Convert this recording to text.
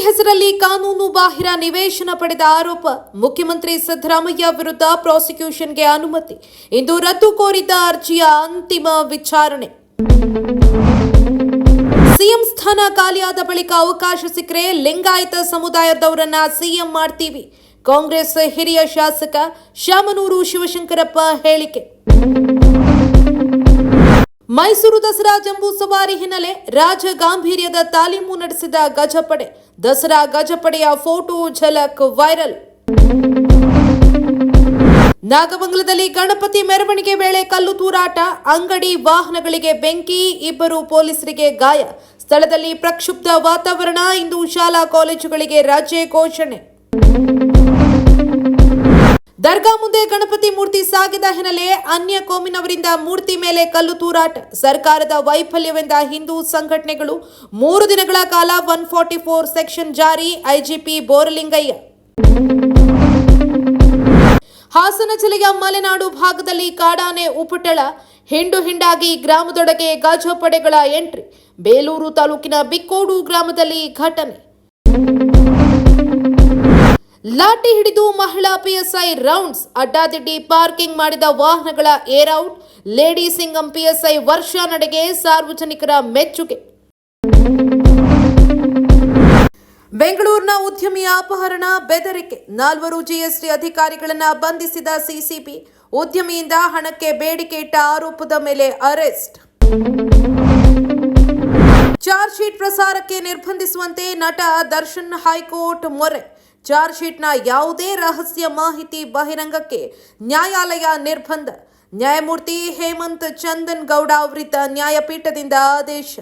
ಹೆಸರಲ್ಲಿ ಕಾನೂನು ಬಾಹಿರ ನಿವೇಶನ ಪಡೆದ ಆರೋಪ. ಮುಖ್ಯಮಂತ್ರಿ ಸಿದ್ದರಾಮಯ್ಯ ವಿರುದ್ಧ ಪ್ರಾಸಿಕ್ಯೂಷನ್ಗೆ ಅನುಮತಿ. ಇಂದು ರದ್ದು ಕೋರಿದ್ದ ಅರ್ಜಿಯ ಅಂತಿಮ ವಿಚಾರಣೆ. ಸಿಎಂ ಸ್ಥಾನ ಖಾಲಿಯಾದ ಬಳಿಕ ಅವಕಾಶ ಸಿಕ್ಕರೆ ಲಿಂಗಾಯತ ಸಮುದಾಯದವರನ್ನ ಸಿಎಂ ಮಾಡ್ತೀವಿ. ಕಾಂಗ್ರೆಸ್ ಹಿರಿಯ ಶಾಸಕ ಶಾಮನೂರು ಶಿವಶಂಕರಪ್ಪ ಹೇಳಿಕೆ. ಮೈಸೂರು ದಸರಾ ಜಂಬೂ ಸವಾರಿ ಹಿನ್ನೆಲೆ ರಾಜ ಗಾಂಭೀರ್ಯದ ತಾಲೀಮು ನಡೆಸಿದ ಗಜಪಡೆ. ದಸರಾ ಗಜಪಡೆಯ ಫೋಟೋ ಝಲಕ್ ವೈರಲ್. ನಾಗಮಂಗಲದಲ್ಲಿ ಗಣಪತಿ ಮೆರವಣಿಗೆ ವೇಳೆ ಕಲ್ಲು ತೂರಾಟ, ಅಂಗಡಿ ವಾಹನಗಳಿಗೆ ಬೆಂಕಿ, 2 ಪೊಲೀಸರಿಗೆ ಗಾಯ. ಸ್ಥಳದಲ್ಲಿ ಪ್ರಕ್ಷುಬ್ಧ ವಾತಾವರಣ. ಇಂದು ಶಾಲಾ ಕಾಲೇಜುಗಳಿಗೆ ರಜೆ ಘೋಷಣೆ. ದರ್ಗಾ ಮುಂದೆ ಗಣಪತಿ ಮೂರ್ತಿ ಸಾಗಿದ ಹಿನ್ನೆಲೆ ಅನ್ಯ ಕೋಮಿನವರಿಂದ ಮೂರ್ತಿ ಮೇಲೆ ಕಲ್ಲು ತೂರಾಟ. ಸರ್ಕಾರದ ವೈಫಲ್ಯವೆಂದ ಹಿಂದೂ ಸಂಘಟನೆಗಳು 3 ದಿನಗಳ ಕಾಲ 144 ಸೆಕ್ಷನ್ ಜಾರಿ. ಐಜಿಪಿ ಬೋರಲಿಂಗಯ್ಯ. ಹಾಸನ ಜಿಲ್ಲೆಯ ಮಲೆನಾಡು ಭಾಗದಲ್ಲಿ ಕಾಡಾನೆ ಉಪಟಳ. ಹಿಂಡು ಹಿಂಡಾಗಿ ಗ್ರಾಮದೊಳಗೆ ಗಜಪಡೆಗಳ ಎಂಟ್ರಿ. ಬೇಲೂರು ತಾಲೂಕಿನ ಬಿಕ್ಕೋಡು ಗ್ರಾಮದಲ್ಲಿ ಘಟನೆ. ಲಾಠಿ ಹಿಡಿದು ಮಹಿಳಾ ಪಿಎಸ್ಐ ರೌಂಡ್ಸ್. ಅಡ್ಡಾದಿಡ್ಡಿ ಪಾರ್ಕಿಂಗ್ ಮಾಡಿದ ವಾಹನಗಳ ಏರ್ಔಟ್. ಲೇಡಿ ಸಿಂಗಂ ಪಿಎಸ್ಐ ವರ್ಷ ನಡೆಗೆ ಸಾರ್ವಜನಿಕರ ಮೆಚ್ಚುಗೆ. ಬೆಂಗಳೂರಿನ ಉದ್ಯಮಿಯ ಅಪಹರಣ, ಬೆದರಿಕೆ. 4 ಜಿಎಸ್ಟಿ ಅಧಿಕಾರಿಗಳನ್ನು ಬಂಧಿಸಿದ ಸಿಸಿಬಿ. ಉದ್ಯಮಿಯಿಂದ ಹಣಕ್ಕೆ ಬೇಡಿಕೆ ಇಟ್ಟ ಆರೋಪದ ಮೇಲೆ ಅರೆಸ್ಟ್. ಚಾರ್ಜ್ ಶೀಟ್ ಪ್ರಸಾರಕ್ಕೆ ನಿರ್ಬಂಧಿಸುವಂತೆ ನಟ ದರ್ಶನ್ ಹೈಕೋರ್ಟ್ ಮೊರೆ. ಚಾರ್ಜ್ ಶೀಟ್ನ ಯಾವುದೇ ರಹಸ್ಯ ಮಾಹಿತಿ ಬಹಿರಂಗಕ್ಕೆ ನ್ಯಾಯಾಲಯ ನಿರ್ಬಂಧ. ನ್ಯಾಯಮೂರ್ತಿ ಹೇಮಂತ್ ಚಂದನ್ ಗೌಡ ಅವರಿದ್ದ ನ್ಯಾಯಪೀಠದಿಂದ ಆದೇಶ.